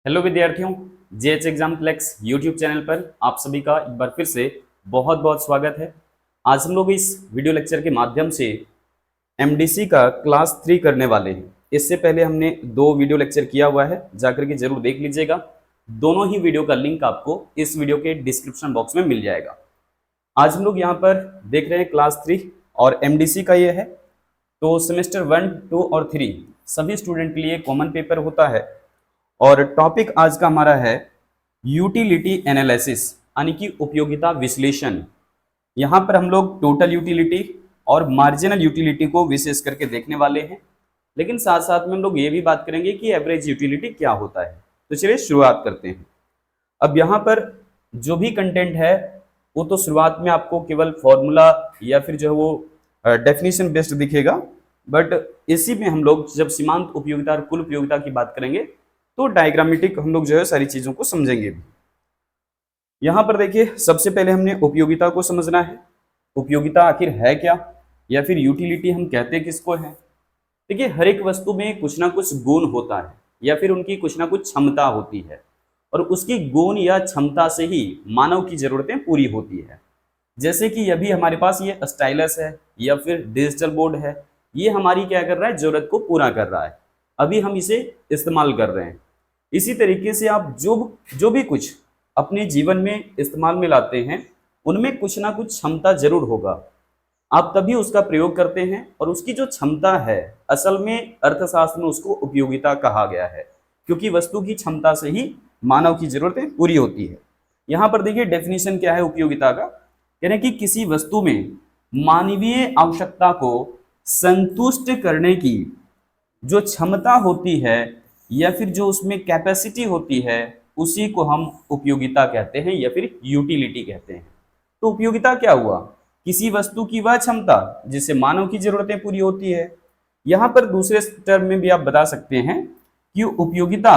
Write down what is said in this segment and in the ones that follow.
Hello विद्यार्थियों, JH exam flex YouTube channel पर आप सभी का एक बार फिर से बहुत बहुत स्वागत है। आज हम लोग इस वीडियो लेक्चर के माध्यम से एमडीसी का क्लास 3 करने वाले हैं। इससे पहले हमने 2 वीडियो लेक्चर किया हुआ है, जाकर के जरूर देख लीजिएगा। दोनों ही वीडियो का लिंक आपको इस वीडियो के डिस्क्रिप्शन बॉक्स में मिल जाएगा। आज हम लोग यहाँ पर देख रहे हैं क्लास 3 और एमडीसी का ये है। तो सेमेस्टर 1, 2 और 3 सभी स्टूडेंट के लिए कॉमन पेपर होता है और टॉपिक आज का हमारा है यूटिलिटी एनालिसिस, यानी कि उपयोगिता विश्लेषण। यहाँ पर हम लोग टोटल यूटिलिटी और मार्जिनल यूटिलिटी को विशेष करके देखने वाले हैं, लेकिन साथ साथ में हम लोग ये भी बात करेंगे कि एवरेज यूटिलिटी क्या होता है। तो चलिए शुरुआत करते हैं। अब यहाँ पर जो भी कंटेंट है वो तो शुरुआत में आपको केवल फॉर्मूला या फिर जो है वो डेफिनेशन बेस्ड दिखेगा, बट इसी में हम लोग जब सीमांत उपयोगिता और कुल उपयोगिता की बात करेंगे तो डायग्रामेटिक हम लोग जो है सारी चीजों को समझेंगे भी। यहां पर देखिए, सबसे पहले हमने उपयोगिता को समझना है। उपयोगिता आखिर है क्या, या फिर यूटिलिटी हम कहते किसको है। देखिए, हर एक वस्तु में कुछ ना कुछ गुण होता है या फिर उनकी कुछ ना कुछ क्षमता होती है, और उसकी गुण या क्षमता से ही मानव की जरूरतें पूरी होती है। जैसे कि अभी हमारे पास ये स्टाइलस है या फिर डिजिटल बोर्ड है, ये हमारी क्या कर रहा है, जरूरत को पूरा कर रहा है। अभी हम इसे इस्तेमाल कर रहे हैं। इसी तरीके से आप जो भी कुछ अपने जीवन में इस्तेमाल में लाते हैं, उनमें कुछ ना कुछ क्षमता जरूर होगा। आप तभी उसका प्रयोग करते हैं, और उसकी जो क्षमता है असल में अर्थशास्त्र में उसको उपयोगिता कहा गया है, क्योंकि वस्तु की क्षमता से ही मानव की जरूरतें पूरी होती है। यहाँ पर देखिए डेफिनेशन क्या है उपयोगिता का। कह रहे हैं कि किसी वस्तु में मानवीय आवश्यकता को संतुष्ट करने की जो क्षमता होती है या फिर जो उसमें कैपेसिटी होती है, उसी को हम उपयोगिता कहते हैं या फिर यूटिलिटी कहते हैं। तो उपयोगिता क्या हुआ, किसी वस्तु की वह क्षमता जिससे मानव की जरूरतें पूरी होती है। यहाँ पर दूसरे टर्म में भी आप बता सकते हैं कि उपयोगिता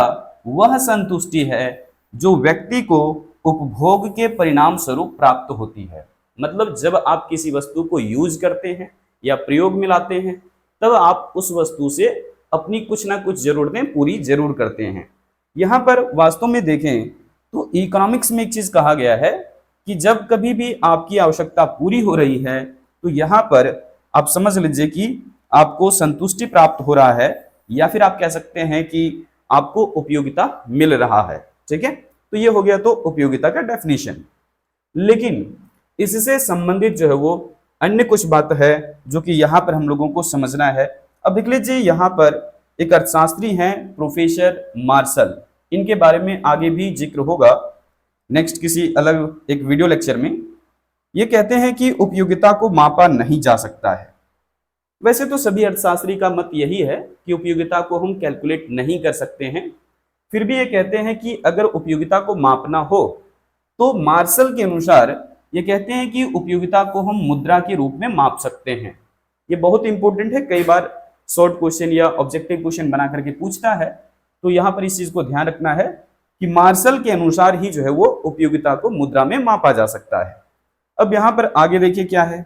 वह संतुष्टि है जो व्यक्ति को उपभोग के परिणाम स्वरूप प्राप्त होती है। मतलब जब आप किसी वस्तु को यूज करते हैं या प्रयोग में लाते हैं, तब आप उस वस्तु से अपनी कुछ ना कुछ जरूरतें पूरी जरूर करते हैं। यहाँ पर वास्तव में देखें तो इकोनॉमिक्स में एक चीज कहा गया है कि जब कभी भी आपकी आवश्यकता पूरी हो रही है, तो यहाँ पर आप समझ लीजिए कि आपको संतुष्टि प्राप्त हो रहा है, या फिर आप कह सकते हैं कि आपको उपयोगिता मिल रहा है। ठीक है, तो ये हो गया तो उपयोगिता का डेफिनेशन। लेकिन इससे संबंधित जो है वो अन्य कुछ बात है जो कि यहाँ पर हम लोगों को समझना है। अब देख लीजिए, यहाँ पर एक अर्थशास्त्री हैं प्रोफेसर मार्शल, इनके बारे में आगे भी जिक्र होगा नेक्स्ट किसी अलग एक वीडियो लेक्चर में। ये कहते हैं कि उपयोगिता को मापा नहीं जा सकता है। वैसे तो सभी अर्थशास्त्री का मत यही है कि उपयोगिता को हम कैलकुलेट नहीं कर सकते हैं, फिर भी ये कहते हैं कि अगर उपयोगिता को मापना हो तो मार्शल के अनुसार ये कहते हैं कि उपयोगिता को हम मुद्रा के रूप में माप सकते हैं। ये बहुत इंपॉर्टेंट है, कई बार शॉर्ट क्वेश्चन या ऑब्जेक्टिव क्वेश्चन बना करके पूछता है, तो यहाँ पर इस चीज को ध्यान रखना है कि मार्शल के अनुसार ही जो है वो उपयोगिता को मुद्रा में मापा जा सकता है। अब यहाँ पर आगे देखिए क्या है।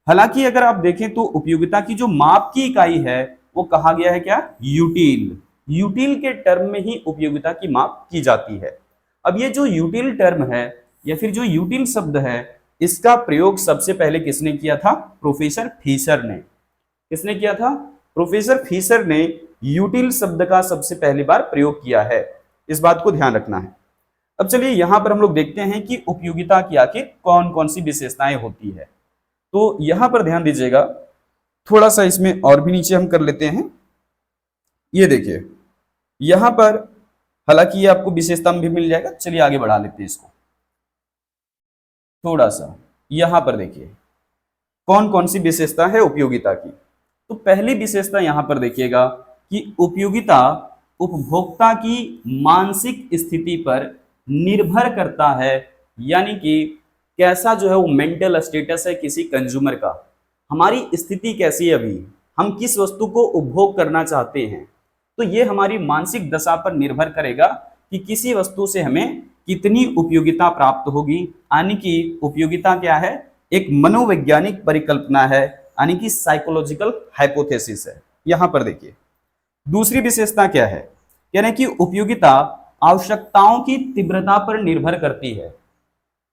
हालांकि अगर आप देखें तो उपयोगिता की जो माप की इकाई है वो कहा गया है क्या, यूटिल। यूटिल के टर्म में ही उपयोगिता की माप की जाती है। अब ये जो यूटिल टर्म है या फिर जो यूटिल शब्द है, इसका प्रयोग सबसे पहले किसने किया था, प्रोफेसर फिशर ने। किसने किया था, प्रोफेसर फिशर ने यूटिल शब्द का सबसे पहली बार प्रयोग किया है। इस बात को ध्यान रखना है। अब चलिए यहाँ पर हम लोग देखते हैं कि उपयोगिता की आखिर कौन कौन सी विशेषताएं होती है। तो यहाँ पर ध्यान दीजिएगा, थोड़ा सा इसमें और भी नीचे हम कर लेते हैं। ये देखिए यहाँ पर, हालांकि ये आपको विशेषता में भी मिल जाएगा, चलिए आगे बढ़ा लेते हैं इसको थोड़ा सा। यहाँ पर देखिए कौन कौन सी विशेषता है उपयोगिता की। तो पहली विशेषता यहाँ पर देखिएगा कि उपयोगिता उपभोक्ता की मानसिक स्थिति पर निर्भर करता है, यानी कि कैसा जो है वो मेंटल स्टेटस है किसी कंज्यूमर का, हमारी स्थिति कैसी है, अभी हम किस वस्तु को उपभोग करना चाहते हैं। तो ये हमारी मानसिक दशा पर निर्भर करेगा कि किसी वस्तु से हमें कितनी उपयोगिता प्राप्त होगी। यानी कि उपयोगिता क्या है, एक मनोवैज्ञानिक परिकल्पना है, यानी कि साइकोलॉजिकल हाइपोथेसिस है। यहां पर देखिए दूसरी विशेषता क्या है, कह रहे हैं कि उपयोगिता आवश्यकताओं की तीव्रता पर निर्भर करती है।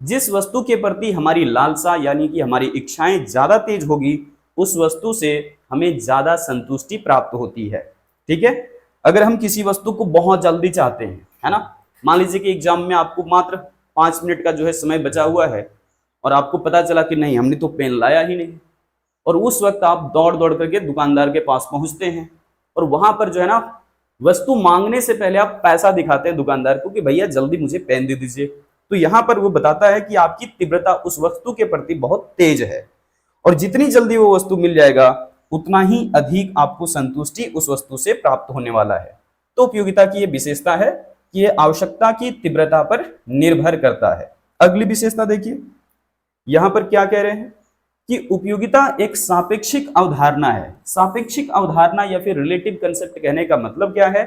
जिस वस्तु के प्रति हमारी लालसा यानी कि हमारी इच्छाएं ज्यादा तेज होगी, उस वस्तु से हमें ज्यादा संतुष्टि प्राप्त होती है। ठीक है, अगर हम किसी वस्तु को बहुत जल्दी चाहते हैं, है ना, मान लीजिए कि एग्जाम में आपको मात्र 5 मिनट का जो है समय बचा हुआ है और आपको पता चला कि नहीं हमने तो पेन लाया ही नहीं, और उस वक्त आप दौड़ दौड़ करके दुकानदार के पास पहुंचते हैं और वहां पर जो है ना वस्तु मांगने से पहले आप पैसा दिखाते हैं दुकानदार को कि भैया जल्दी मुझे पेन दे दीजिए। तो यहां पर वो बताता है कि आपकी तीव्रता उस वस्तु के प्रति बहुत तेज है, और जितनी जल्दी वो वस्तु मिल जाएगा उतना ही अधिक आपको संतुष्टि उस वस्तु से प्राप्त होने वाला है। तो उपयोगिता की ये विशेषता है कि ये आवश्यकता की तीव्रता पर निर्भर करता है। अगली विशेषता देखिए, यहां पर क्या कह रहे हैं कि उपयोगिता एक सापेक्षिक अवधारणा है। सापेक्षिक अवधारणा या फिर रिलेटिव कंसेप्ट कहने का मतलब क्या है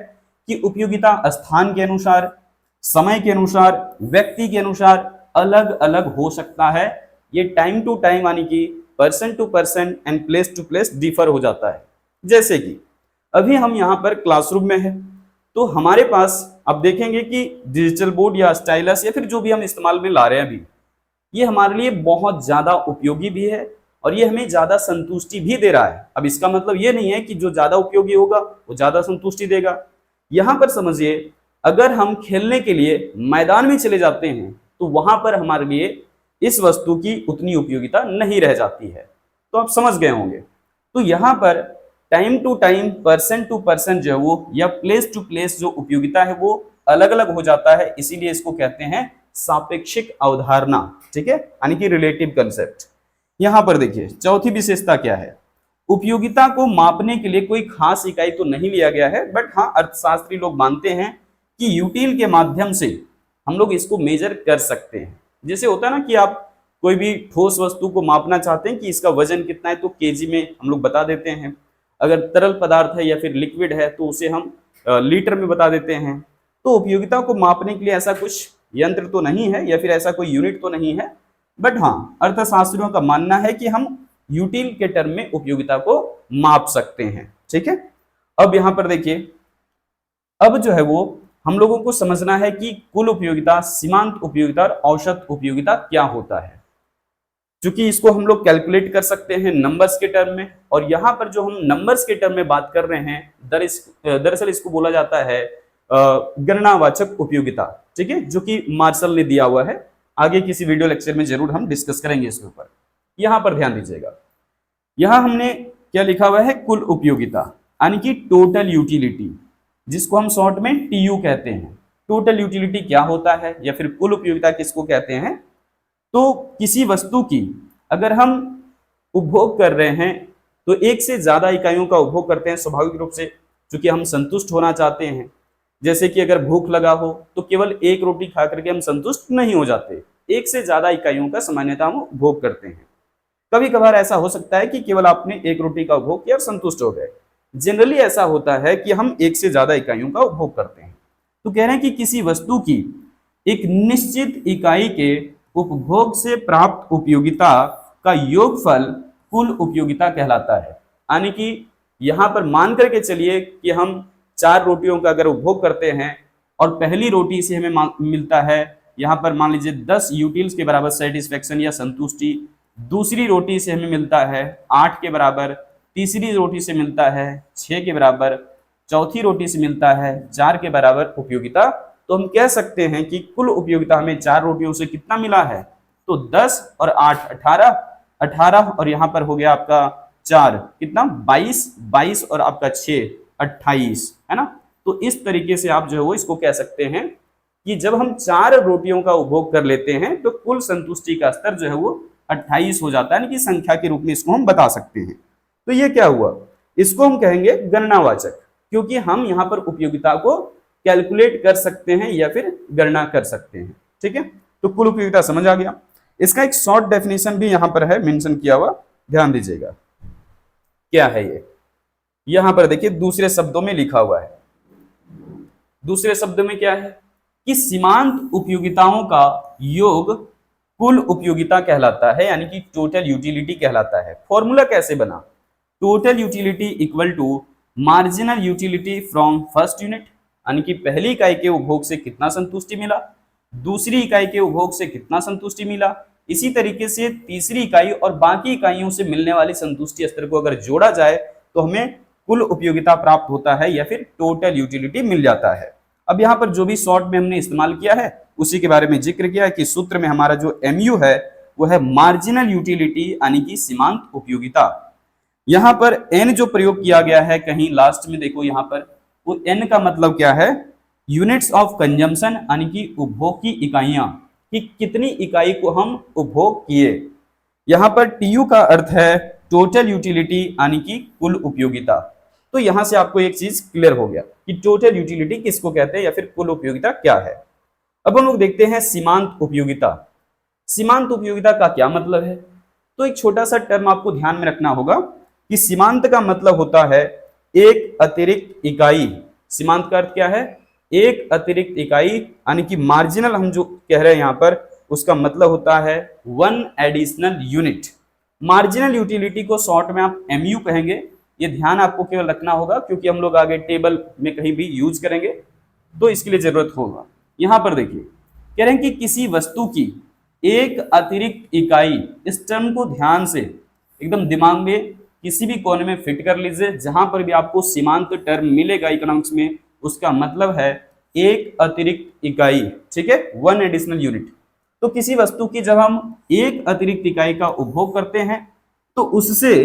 कि उपयोगिता स्थान के अनुसार, समय के अनुसार, व्यक्ति के अनुसार अलग अलग हो सकता है। ये टाइम टू टाइम यानी कि person to person and place to place differ हो जाता है। जैसे कि अभी हम यहाँ पर क्लासरूम में है, तो हमारे पास आप देखेंगे कि डिजिटल बोर्ड या स्टाइलस या फिर जो भी हम इस्तेमाल में ला रहे हैं अभी, ये हमारे लिए बहुत ज्यादा उपयोगी भी है और ये हमें ज्यादा संतुष्टि भी दे रहा है। अब इसका मतलब ये नहीं है कि जो ज्यादा उपयोगी होगा वो ज्यादा संतुष्टि देगा। यहां पर समझिए, अगर हम खेलने के लिए मैदान में चले जाते हैं तो वहां पर हमारे लिए इस वस्तु की उतनी उपयोगिता नहीं रह जाती है। तो आप समझ गए होंगे। तो यहाँ पर time to time, person to person जो है वो, या प्लेस टू प्लेस जो उपयोगिता है वो अलग अलग हो जाता है, इसीलिए इसको कहते हैं सापेक्षिक अवधारणा। ठीक है, यानी कि रिलेटिव कंसेप्ट। यहां पर देखिए चौथी विशेषता क्या है, उपयोगिता को मापने के लिए कोई खास इकाई तो नहीं लिया गया है, बट हाँ अर्थशास्त्री लोग मानते हैं कि यूटिल के माध्यम से हम लोग इसको मेजर कर सकते हैं। जैसे होता है ना कि आप कोई भी ठोस वस्तु को मापना चाहते हैं कि इसका वजन कितना है, तो केजी में हम लोग बता देते हैं। अगर तरल पदार्थ है या फिर लिक्विड है तो उसे हम लीटर में बता देते हैं। तो उपयोगिता को मापने के लिए ऐसा कुछ यंत्र तो नहीं है या फिर ऐसा कोई यूनिट तो नहीं है, बट हाँ अर्थशास्त्रियों का मानना है कि हम यूटिल के टर्म में उपयोगिता को माप सकते हैं। ठीक है, अब यहां पर देखिए, अब जो है वो हम लोगों को समझना है कि कुल उपयोगिता, सीमांत उपयोगिता और औसत उपयोगिता क्या होता है। क्योंकि इसको हम लोग कैलकुलेट कर सकते हैं नंबर्स के टर्म में, और यहाँ पर जो हम नंबर्स के टर्म में बात कर रहे हैं दरअसल इसको बोला जाता है गणनावाचक उपयोगिता। ठीक है, जो कि मार्शल ने दिया हुआ है। आगे किसी वीडियो लेक्चर में जरूर हम डिस्कस करेंगे इसके ऊपर। यहाँ पर ध्यान दीजिएगा, यहाँ हमने क्या लिखा हुआ है, कुल उपयोगिता यानी कि टोटल यूटिलिटी, जिसको हम शॉर्ट में टीयू कहते हैं। टोटल यूटिलिटी क्या होता है या फिर कुल उपयोगिता किसको कहते हैं, तो किसी वस्तु की अगर हम उपभोग कर रहे हैं तो एक से ज्यादा इकाइयों का उपभोग करते हैं स्वाभाविक रूप से, क्योंकि हम संतुष्ट होना चाहते हैं। जैसे कि अगर भूख लगा हो तो केवल एक रोटी खा करके हम संतुष्ट नहीं हो जाते, एक से ज्यादा इकाइयों का सामान्यतः हम उपभोग करते हैं। कभी कभार ऐसा हो सकता है कि केवल आपने एक रोटी का उपभोग किया और संतुष्ट हो गए। जनरली ऐसा होता है कि हम एक से ज्यादा इकाइयों का उपभोग करते हैं। तो कह रहे हैं कि किसी वस्तु की एक निश्चित इकाई के उपभोग से प्राप्त उपयोगिता का योगफल कुल उपयोगिता कहलाता है। यानी कि यहां पर मान करके चलिए कि हम 4 रोटियों का अगर उपभोग करते हैं और पहली रोटी से हमें मिलता है यहाँ पर मान लीजिए 10 यूटिल्स के बराबर सेटिस्फेक्शन या संतुष्टि, दूसरी रोटी से हमें मिलता है 8 के बराबर, तीसरी रोटी से मिलता है 6 के बराबर, चौथी रोटी से मिलता है 4 के बराबर उपयोगिता। तो हम कह सकते हैं कि कुल उपयोगिता हमें 4 रोटियों से कितना मिला है, तो 10 और 8 18 और यहाँ पर हो गया आपका 4 कितना 22 और आपका 6 28, है ना। तो इस तरीके से आप जो है वो इसको कह सकते हैं कि जब हम 4 रोटियों का उपभोग कर लेते हैं तो कुल संतुष्टि का स्तर जो है वो 28 हो जाता है, यानी कि संख्या के रूप में इसको हम बता सकते हैं। तो ये क्या हुआ, इसको हम कहेंगे गणनावाचक, क्योंकि हम यहाँ पर उपयोगिता को कैलकुलेट कर सकते हैं या फिर गणना कर सकते हैं। ठीक है, तो कुल उपयोगिता समझ आ गया। इसका एक शॉर्ट डेफिनेशन भी यहाँ पर है मेंशन किया हुआ, ध्यान दीजिएगा क्या है ये। यहां पर देखिए दूसरे शब्दों में लिखा हुआ है, दूसरे शब्दों में क्या है कि सीमांत उपयोगिताओं का योग कुल उपयोगिता कहलाता है, यानी कि टोटल यूटिलिटी कहलाता है। फॉर्मूला कैसे बना, total utility equal to marginal utility from first unit, यानी कि पहली इकाई के उपभोग से कितना संतुष्टि मिला, दूसरी इकाई के उपभोग से कितना संतुष्टि मिला, इसी तरीके से तीसरी इकाई और बाकी इकाइयों से मिलने वाली संतुष्टि स्तर को अगर जोड़ा जाए तो हमें कुल उपयोगिता प्राप्त होता है या फिर टोटल यूटिलिटी मिल जाता है। अब यहाँ पर जो भी शॉर्ट में हमने इस्तेमाल किया है उसी के बारे में जिक्र किया है कि सूत्र में हमारा जो MU है वो है मार्जिनल यूटिलिटी यानी कि सीमांत उपयोगिता। यहाँ पर N जो प्रयोग किया गया है कहीं लास्ट में देखो यहाँ पर, वो N का मतलब क्या है, यूनिट्स ऑफ कंजम्पशन यानी कि उपभोग की इकाइयां, कि कितनी इकाई को हम उपभोग किए। यहाँ पर TU का अर्थ है टोटल यूटिलिटी यानी कि कुल उपयोगिता। तो यहां से आपको एक चीज क्लियर हो गया कि टोटल यूटिलिटी किसको कहते हैं या फिर कुल उपयोगिता क्या है। अब हम लोग देखते हैं सीमांत उपयोगिता। सीमांत उपयोगिता का क्या मतलब है, तो एक छोटा सा टर्म आपको ध्यान में रखना होगा कि सीमांत का मतलब होता है एक अतिरिक्त इकाई। सीमांत का अर्थ क्या है, एक अतिरिक्त इकाई, यानी कि मार्जिनल हम जो कह रहे हैं यहाँ पर उसका मतलब होता है one additional unit. Marginal utility को शॉर्ट में आप MU कहेंगे, ये ध्यान आपको केवल रखना होगा क्योंकि हम लोग आगे टेबल में कहीं भी यूज करेंगे तो इसके लिए जरूरत होगा। यहां पर देखिए कह रहे हैं कि किसी वस्तु की एक अतिरिक्त इकाई, इस टर्म को ध्यान से एकदम दिमाग में किसी भी कोने में फिट कर लीजिए, जहां पर भी आपको सीमांत टर्म मिलेगा इकोनॉमिक्स में उसका मतलब है एक अतिरिक्त इकाई, ठीक है, वन एडिशनल यूनिट। तो किसी वस्तु की जब हम एक अतिरिक्त इकाई का उपभोग करते हैं तो उससे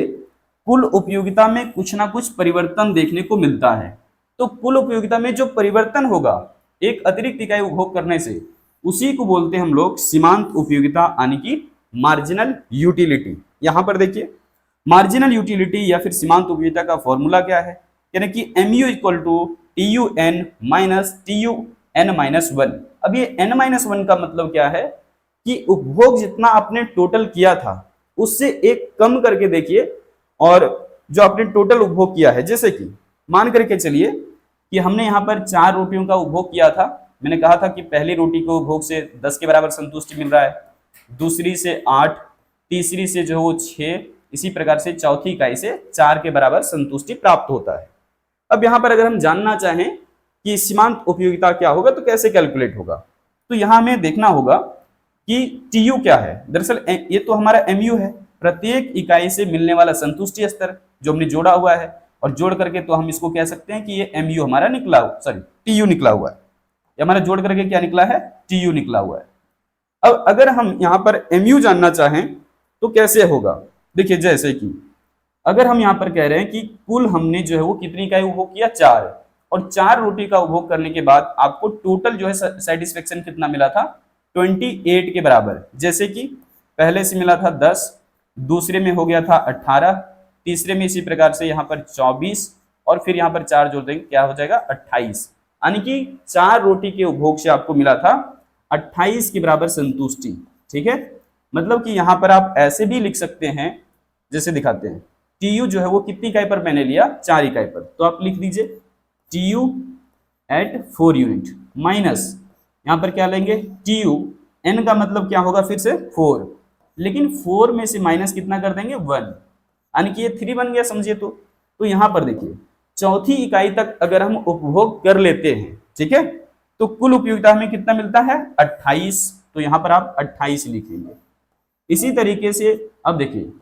कुल उपयोगिता में कुछ ना कुछ परिवर्तन देखने को मिलता है। तो कुल उपयोगिता में जो परिवर्तन होगा एक अतिरिक्त इकाई उपभोग करने से, उसी को बोलते हैं हम लोग सीमांत उपयोगिता यानी कि मार्जिनल यूटिलिटी। यहां पर देखिए मार्जिनल यूटिलिटी या फिर सीमांत उपयोगिता का फॉर्मूला क्या है, यानी कि MU equal to TUN minus TUN minus 1। अब ये n-1 का मतलब क्या है कि उपभोग जितना आपने टोटल किया था उससे एक कम करके देखिए, और जो आपने टोटल उपभोग किया है, जैसे कि मान करके चलिए कि हमने यहाँ पर 4 रोटियों का उपभोग किया था। मैंने कहा था कि पहली रोटी को उपभोग से 10 के बराबर संतुष्टि मिल रहा है, दूसरी से 8, तीसरी से जो है वो 6, इसी प्रकार से चौथी इकाई से 4 के बराबर संतुष्टि प्राप्त होता है। अब यहाँ पर अगर हम जानना चाहें कि सीमांत उपयोगिता क्या होगा तो कैसे कैलकुलेट होगा, तो यहाँ हमें देखना होगा कि TU क्या है। दरअसल ये तो हमारा MU है, प्रत्येक इकाई से मिलने वाला संतुष्टि स्तर जो हमने जोड़ा हुआ है, और जोड़ करके तो हम इसको कह सकते हैं कि ये MU हमारा निकला, सॉरी TU निकला हुआ है, ये हमारा जोड़ करके क्या निकला है, TU निकला हुआ है। अब अगर हम यहाँ पर MU जानना चाहें तो कैसे होगा, देखिए जैसे कि अगर हम यहाँ पर कह रहे हैं कि कुल हमने जो है वो कितनी इकाई उपभोग किया, 4, और 4 रोटी का उपभोग करने के बाद आपको टोटल जो है सेटिस्फेक्शन कितना मिला था, 28 के बराबर। जैसे कि पहले से मिला था 10, दूसरे में हो गया था 18, तीसरे में इसी प्रकार से यहाँ पर 24, और फिर यहाँ पर 4 जोड़ देंगे क्या हो जाएगा 28, यानी कि 4 रोटी के उपभोग से आपको मिला था 28 के बराबर संतुष्टि। ठीक है, मतलब कि यहाँ पर आप ऐसे भी लिख सकते हैं, जैसे दिखाते हैं TU जो है वो कितनी इकाई पर मैंने लिया, 4 इकाई पर, तो आप लिख दीजिए TU एट 4 यूनिट माइनस यहाँ पर क्या लेंगे TU, N का मतलब क्या होगा फिर से 4, लेकिन 4 में से माइनस कितना कर देंगे 1, यानी कि ये 3 बन गया, समझिए। तो यहाँ पर देखिए चौथी इकाई तक अगर हम उपभोग कर लेते हैं, ठीक है, तो कुल उपयोगिता हमें कितना मिलता है 28, तो यहाँ पर आप 28 लिखेंगे। इसी तरीके से अब देखिए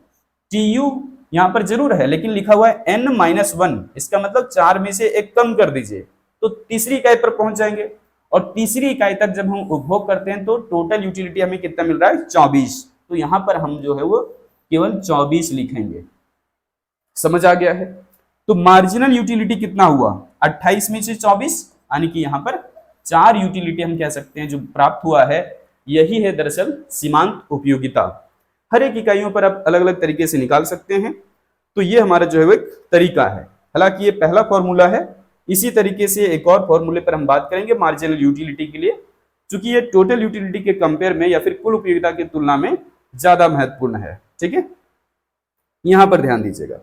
TU यहाँ पर जरूर है लेकिन लिखा हुआ है N-1, इसका मतलब 4 में से एक कम कर दीजिए तो तीसरी इकाई पर पहुंच जाएंगे, और तीसरी इकाई तक जब हम उपभोग करते हैं तो टोटल यूटिलिटी हमें कितना मिल रहा है 24, तो यहाँ पर हम जो है वो केवल 24 लिखेंगे। समझ आ गया है? तो मार्जिनल यूटिलिटी कितना हुआ 28 में से 24, यानी कि यहाँ पर 4 यूटिलिटी हम कह सकते हैं जो प्राप्त हुआ है, यही है दरअसल सीमांत उपयोगिता। हर एक इकाइयों पर आप अलग अलग तरीके से निकाल सकते हैं, तो ये हमारा जो है वो एक तरीका है। हालांकि ये पहला फॉर्मूला है, इसी तरीके से एक और फॉर्मूले पर हम बात करेंगे मार्जिनल यूटिलिटी के लिए, क्योंकि ये टोटल यूटिलिटी के कंपेयर में या फिर कुल उपयोगिता की तुलना में ज्यादा महत्वपूर्ण है। ठीक है, यहां पर ध्यान दीजिएगा,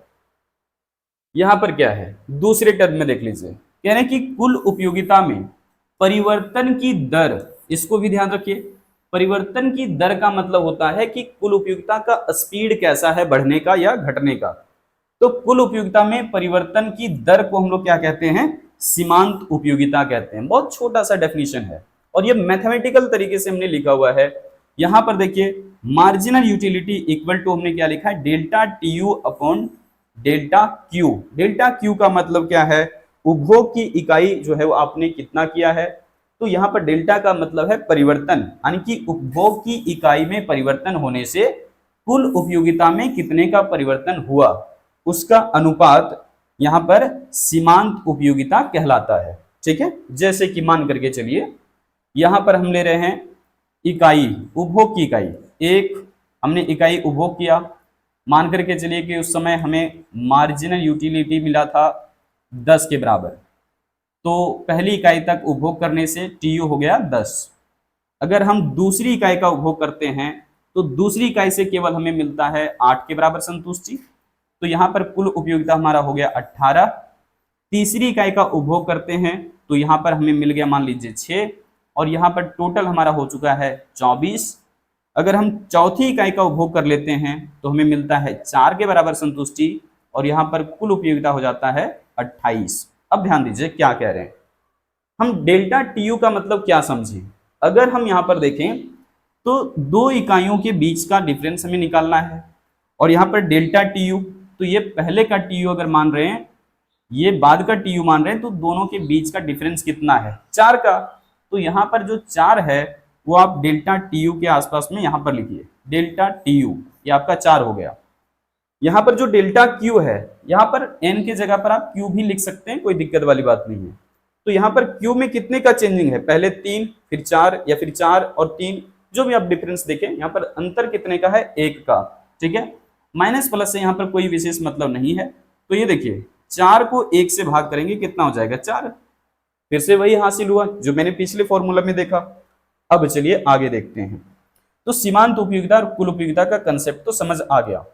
यहां पर क्या है दूसरे टर्म में देख लीजिए, कह रहे हैं कि कुल उपयोगिता में परिवर्तन की दर, इसको भी ध्यान रखिए। परिवर्तन की दर का मतलब होता है कि कुल उपयोगिता का स्पीड कैसा है, बढ़ने का या घटने का। तो कुल उपयोगिता में परिवर्तन की दर को हम लोग क्या कहते हैं, सीमांत उपयोगिता कहते हैं। बहुत छोटा सा डेफिनेशन है और ये मैथमेटिकल तरीके से हमने लिखा हुआ है। यहां पर देखिए मार्जिनल यूटिलिटी इक्वल टू हमने क्या लिखा है, delta T U upon delta Q. Delta Q का मतलब क्या है, उपभोग की इकाई जो है वो आपने कितना किया है। तो यहाँ पर डेल्टा का मतलब है परिवर्तन, यानी कि उपभोग की इकाई में परिवर्तन होने से कुल उपयोगिता में कितने का परिवर्तन हुआ, उसका अनुपात यहाँ पर सीमांत उपयोगिता कहलाता है। ठीक है, जैसे कि मान करके चलिए यहां पर हम ले रहे हैं इकाई, उपभोग की इकाई एक, हमने इकाई उपभोग किया, मान करके चलिए कि उस समय हमें मार्जिनल यूटिलिटी मिला था 10 के बराबर। तो पहली इकाई तक उपभोग करने से टीयू हो गया 10। अगर हम दूसरी इकाई का उपभोग करते हैं तो दूसरी इकाई से केवल हमें मिलता है 8 के बराबर संतुष्टि। तो यहाँ पर कुल उपयोगिता हमारा हो गया 18। तीसरी इकाई का उपभोग करते हैं तो यहाँ पर हमें मिल गया मान लीजिए 6 और यहाँ पर टोटल हमारा हो चुका है 24। अगर हम चौथी इकाई का उपभोग कर लेते हैं तो हमें मिलता है 4 के बराबर संतुष्टि और यहाँ पर कुल उपयोगिता हो जाता है 28। अब ध्यान दीजिए क्या कह रहे हैं, हम डेल्टा टीयू का मतलब क्या समझे। अगर हम यहाँ पर देखें तो दो इकाइयों के बीच का डिफरेंस हमें निकालना है और यहाँ पर डेल्टा टीयू, तो ये पहले का टीयू अगर मान रहे हैं, ये बाद का टीयू मान रहे हैं, तो दोनों के बीच का डिफरेंस कितना है, 4 का। तो यहाँ पर जो 4 है वो आप डेल्टा टीयू के आसपास में यहाँ पर लिखिए, डेल्टा टीयू ये आपका 4 हो गया। यहाँ पर जो डेल्टा क्यू है, यहाँ पर एन के जगह पर आप क्यू भी लिख सकते हैं, कोई दिक्कत वाली बात नहीं है। तो यहाँ पर क्यू में कितने का चेंजिंग है, पहले 3 फिर 4 या फिर 4 और 3, जो भी आप डिफरेंस देखें, यहाँ पर अंतर कितने का है, 1 का। ठीक है, माइनस प्लस से यहाँ पर कोई विशेष मतलब नहीं है। तो ये देखिए 4 को 1 से भाग करेंगे कितना हो जाएगा, 4। फिर से वही हासिल हुआ जो मैंने पिछले फॉर्मूला में देखा। अब चलिए आगे देखते हैं। तो सीमांत उपयोगिता और कुल उपयोगिता का कंसेप्ट तो समझ आ गया,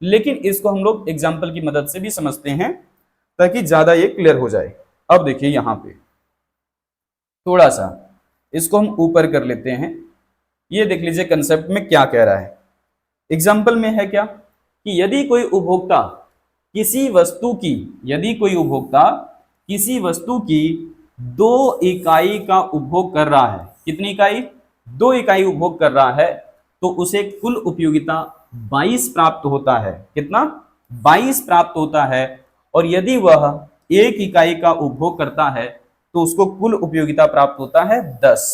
लेकिन इसको हम लोग एग्जाम्पल की मदद से भी समझते हैं ताकि ज्यादा ये क्लियर हो जाए। अब देखिए यहाँ पे थोड़ा सा इसको हम ऊपर कर लेते हैं। ये देख लीजिए कंसेप्ट में क्या कह रहा है। एग्जाम्पल में है क्या कि यदि कोई उपभोक्ता किसी वस्तु की, यदि कोई उपभोक्ता किसी वस्तु की 2 इकाई का उपभोग कर रहा है, कितनी इकाई, 2 इकाई उपभोग कर रहा है, तो उसे कुल उपयोगिता 22 प्राप्त होता है। कितना, 22 प्राप्त होता है। और यदि वह 1 इकाई का उपभोग करता है तो उसको कुल उपयोगिता प्राप्त होता है 10।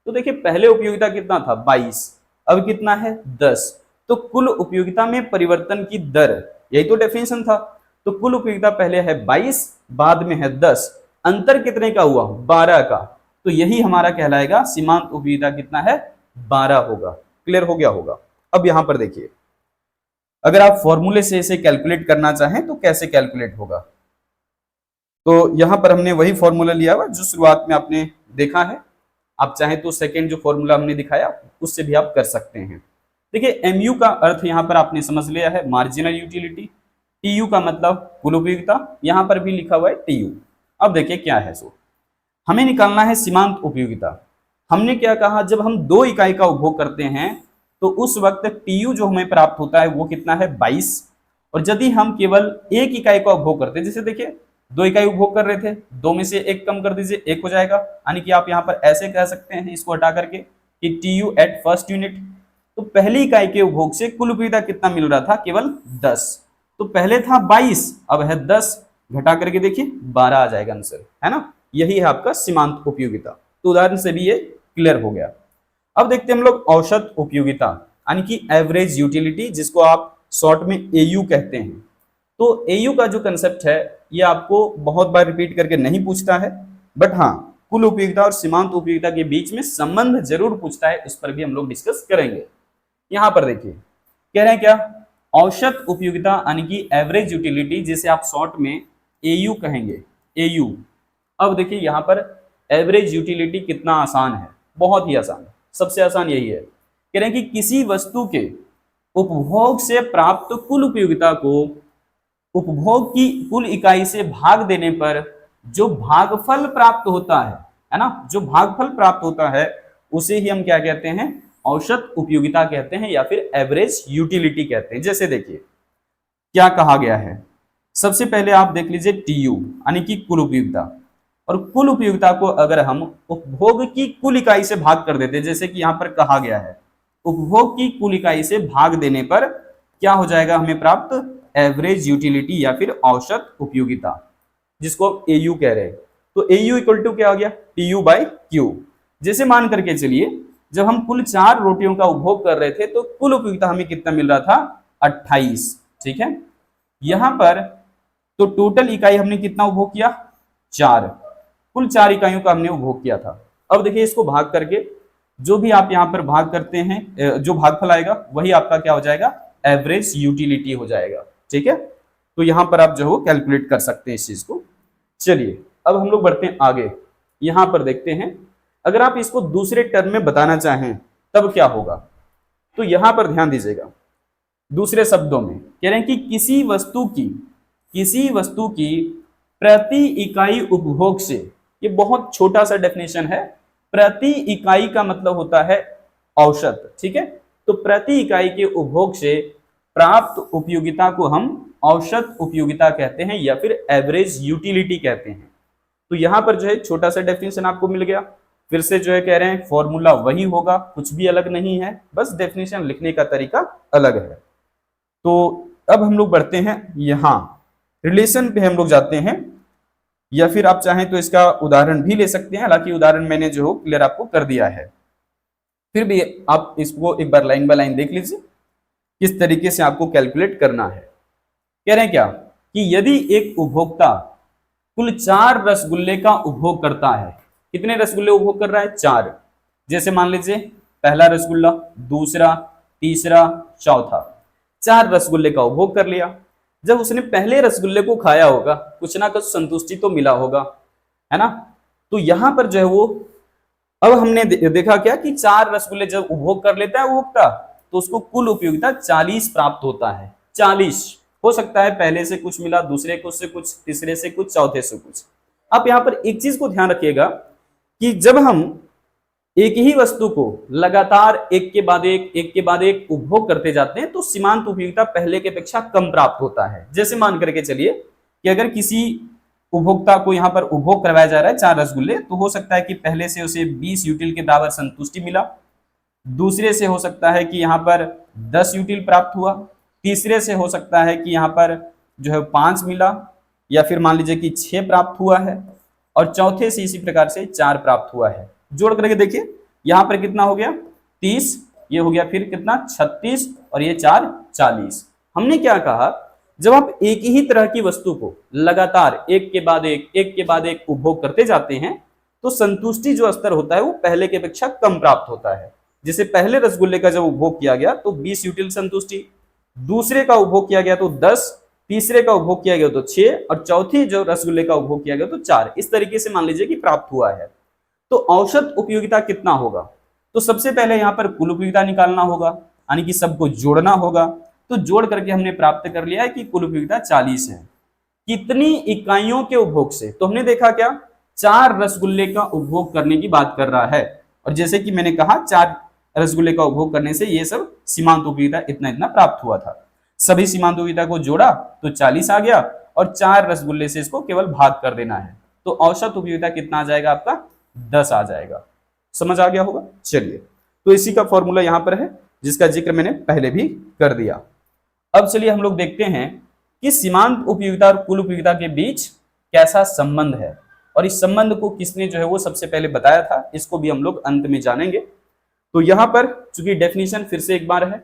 तो देखिए पहले उपयोगिता कितना था, 22, अब कितना है, 10। तो कुल उपयोगिता में परिवर्तन की दर, यही तो डेफिनेशन था। तो कुल उपयोगिता पहले है 22, बाद में है 10, अंतर कितने का हुआ, 12 का। तो यही हमारा कहलाएगा सीमांत उपयोगिता कितना है, 12 होगा। क्लियर हो गया होगा। अब यहां पर देखिए अगर आप फॉर्मूले से इसे कैलकुलेट करना चाहें तो कैसे कैलकुलेट होगा। तो यहां पर हमने वही फॉर्मूला लिया हुआ जो शुरुआत में आपने देखा है। आप चाहें तो सेकेंड जो फॉर्मूला हमने दिखाया उससे भी आप कर सकते हैं। देखिए एमयू का अर्थ यहां पर आपने समझ लिया है, मार्जिनल यूटिलिटी। टीयू का मतलब कुल उपयोगिता, यहां पर भी लिखा हुआ है टीयू। अब देखिए क्या है, सो हमें निकालना है सीमांत उपयोगिता। हमने क्या कहा, जब हम 2 इकाई का उपभोग करते हैं तो उस वक्त टीयू जो हमें प्राप्त होता है वो कितना है, 22। और यदि हम केवल 1 इकाई का उपभोग करते हैं, जैसे देखिए 2 इकाई उपभोग कर रहे थे, 2 में से 1 कम कर दीजिए, 1 हो जाएगा। यानी कि आप यहाँ पर ऐसे कह सकते हैं इसको हटा करके कि टीयू एट फर्स्ट यूनिट। तो पहली इकाई के उपभोग से कुल उपयोगिता कितना मिल रहा था, केवल 10। तो पहले था 22, अब है 10, घटा करके देखिए 12 आ जाएगा आंसर, है ना। यही है आपका सीमांत उपयोगिता। तो उदाहरण से भी ये क्लियर हो गया। अब देखते हैं हम लोग औसत उपयोगिता, यानी कि एवरेज यूटिलिटी, जिसको आप शॉर्ट में एयू कहते हैं। तो एयू का जो कंसेप्ट है ये आपको बहुत बार रिपीट करके नहीं पूछता है, बट हाँ कुल उपयोगिता और सीमांत उपयोगिता के बीच में संबंध जरूर पूछता है, उस पर भी हम लोग डिस्कस करेंगे। यहां पर देखिए कह रहे हैं क्या, औसत उपयोगिता यानी कि एवरेज यूटिलिटी, जिसे आप शॉर्ट में एयू कहेंगे, एयू। अब देखिए यहाँ पर एवरेज यूटिलिटी कितना आसान है, बहुत ही आसान, सबसे आसान यही है। कह रहे हैं कि किसी वस्तु के उपभोग से प्राप्त कुल उपयोगिता को उपभोग की कुल इकाई से भाग देने पर जो भागफल प्राप्त होता है ना, जो भागफल प्राप्त होता है उसे ही हम क्या कहते हैं, औसत उपयोगिता कहते हैं या फिर एवरेज यूटिलिटी कहते हैं। जैसे देखिए क्या कहा गया है, सबसे पहले आप देख लीजिए टीयू यानी कि कुल उपयोगिता। और कुल उपयोगिता को अगर हम उपभोग की कुल इकाई से भाग कर देते, जैसे कि यहाँ पर कहा गया है उपभोग की कुल इकाई से भाग देने पर क्या हो जाएगा हमें प्राप्त, एवरेज यूटिलिटी या फिर औसत उपयोगिता, जिसको आप एयू कह रहे हैं। तो एयू इक्वल टू क्या हो गया, टीयू बाई क्यू। जैसे मान करके चलिए जब हम कुल 4 रोटियों का उपभोग कर रहे थे तो कुल उपयोगिता हमें कितना मिल रहा था, 28। ठीक है, यहां पर तो टोटल इकाई हमने कितना उपभोग किया, 4, कुल 4 इकाइयों का हमने उपभोग किया था। अब देखिए इसको भाग करके जो भी आप यहां पर भाग करते हैं, जो भागफल आएगा वही आपका क्या हो जाएगा, एवरेज यूटिलिटी हो जाएगा। ठीक है, तो यहां पर आप जो है कैलकुलेट कर सकते हैं इस चीज को। चलिए अब हम लोग बढ़ते हैं आगे, यहां पर देखते हैं अगर आप इसको दूसरे टर्म में बताना चाहें तब क्या होगा। तो यहां पर ध्यान दीजिएगा, दूसरे शब्दों में कह रहे हैं कि किसी वस्तु की प्रति इकाई उपभोग से, ये बहुत छोटा सा डेफिनेशन है, प्रति इकाई का मतलब होता है औसत। ठीक है, तो प्रति इकाई के उपभोग से प्राप्त उपयोगिता को हम औसत उपयोगिता कहते हैं या फिर एवरेज यूटिलिटी कहते हैं। तो यहां पर जो है छोटा सा डेफिनेशन आपको मिल गया। फिर से जो है कह रहे हैं फॉर्मूला वही होगा, कुछ भी अलग नहीं है, बस डेफिनेशन लिखने का तरीका अलग है। तो अब हम लोग बढ़ते हैं यहां रिलेशन पे हम लोग जाते हैं, या फिर आप चाहें तो इसका उदाहरण भी ले सकते हैं, हालांकि उदाहरण मैंने जो क्लियर आपको कर दिया है। फिर भी आप इसको एक बार लाइन बाय लाइन देख लीजिए किस तरीके से आपको कैलकुलेट करना है। कह रहे हैं क्या कि यदि एक उपभोक्ता कुल 4 रसगुल्ले का उपभोग करता है, कितने रसगुल्ले उपभोग कर रहा है, 4। जैसे मान लीजिए पहला रसगुल्ला, दूसरा, तीसरा, चौथा, 4 रसगुल्ले का उपभोग कर लिया। जब उसने पहले रसगुल्ले को खाया होगा कुछ ना कुछ संतुष्टि तो मिला होगा, है ना। तो यहां पर जो है वो अब हमने देखा क्या कि 4 रसगुल्ले जब उपभोग कर लेता है उपभोक्ता तो उसको कुल उपयोगिता 40 प्राप्त होता है। 40 हो सकता है पहले से कुछ मिला, दूसरे को से कुछ, तीसरे से कुछ, चौथे से कुछ। अब यहाँ पर एक चीज को ध्यान रखिएगा कि जब हम एक ही वस्तु को लगातार एक के बाद एक उपभोग करते जाते हैं तो सीमांत उपयोगिता पहले की अपेक्षा कम प्राप्त होता है। जैसे मान करके चलिए कि अगर किसी उपभोक्ता को यहाँ पर उपभोग करवाया जा रहा है 4 रसगुल्ले, तो हो सकता है कि पहले से उसे 20 यूटिल के बराबर संतुष्टि मिला, दूसरे से हो सकता है कि यहाँ पर 10 यूटिल प्राप्त हुआ, तीसरे से हो सकता है कि यहाँ पर जो है 5 मिला, या फिर मान लीजिए कि 6 प्राप्त हुआ है, और चौथे से इसी प्रकार से 4 प्राप्त हुआ है। जोड़ करके देखिए यहाँ पर कितना हो गया, 30, ये हो गया फिर कितना 36, और ये 4 40। हमने क्या कहा, जब आप एक ही तरह की वस्तु को लगातार एक के बाद एक उपभोग करते जाते हैं तो संतुष्टि जो स्तर होता है वो पहले की अपेक्षा कम प्राप्त होता है। जैसे पहले रसगुल्ले का जब उपभोग किया गया तो 20 यूटिल संतुष्टि, दूसरे का उपभोग किया गया तो 10, तीसरे का उपभोग किया गया तो 6, और चौथी जो रसगुल्ले का उपभोग किया गया तो 4। इस तरीके से मान लीजिए कि प्राप्त हुआ है। तो औसत उपयोगिता कितना होगा, तो सबसे पहले यहाँ पर कुल उपयोगिता निकालना होगा, यानी कि सबको जोड़ना होगा। तो जोड़ करके हमने प्राप्त कर लिया है कि कुल उपयोगिता 40 है। कितनी इकाइयों के उपभोग से, तो हमने देखा क्या 4 रसगुल्ले का उपभोग करने की बात कर रहा है, और जैसे कि मैंने कहा 4 रसगुल्ले का उपभोग करने से ये सब सीमांत उपयोगिता इतना इतना प्राप्त हुआ था। सभी सीमांत उपयोगिता को जोड़ा तो 40 आ गया, और 4 रसगुल्ले से इसको केवल भाग कर देना है, तो औसत उपयोगिता कितना आ जाएगा आपका, 10 आ जाएगा। समझ आ गया होगा। चलिए तो इसी का फॉर्मूला यहां पर है जिसका जिक्र मैंने पहले भी कर दिया। अब चलिए हम लोग देखते हैं कि सीमांत उपयोगिता और कुल उपयोगिता के बीच कैसा संबंध है, और इस संबंध को किसने जो है वो सबसे पहले बताया था, इसको भी हम लोग अंत में जानेंगे। तो यहां पर चूंकि डेफिनेशन फिर से एक बार है,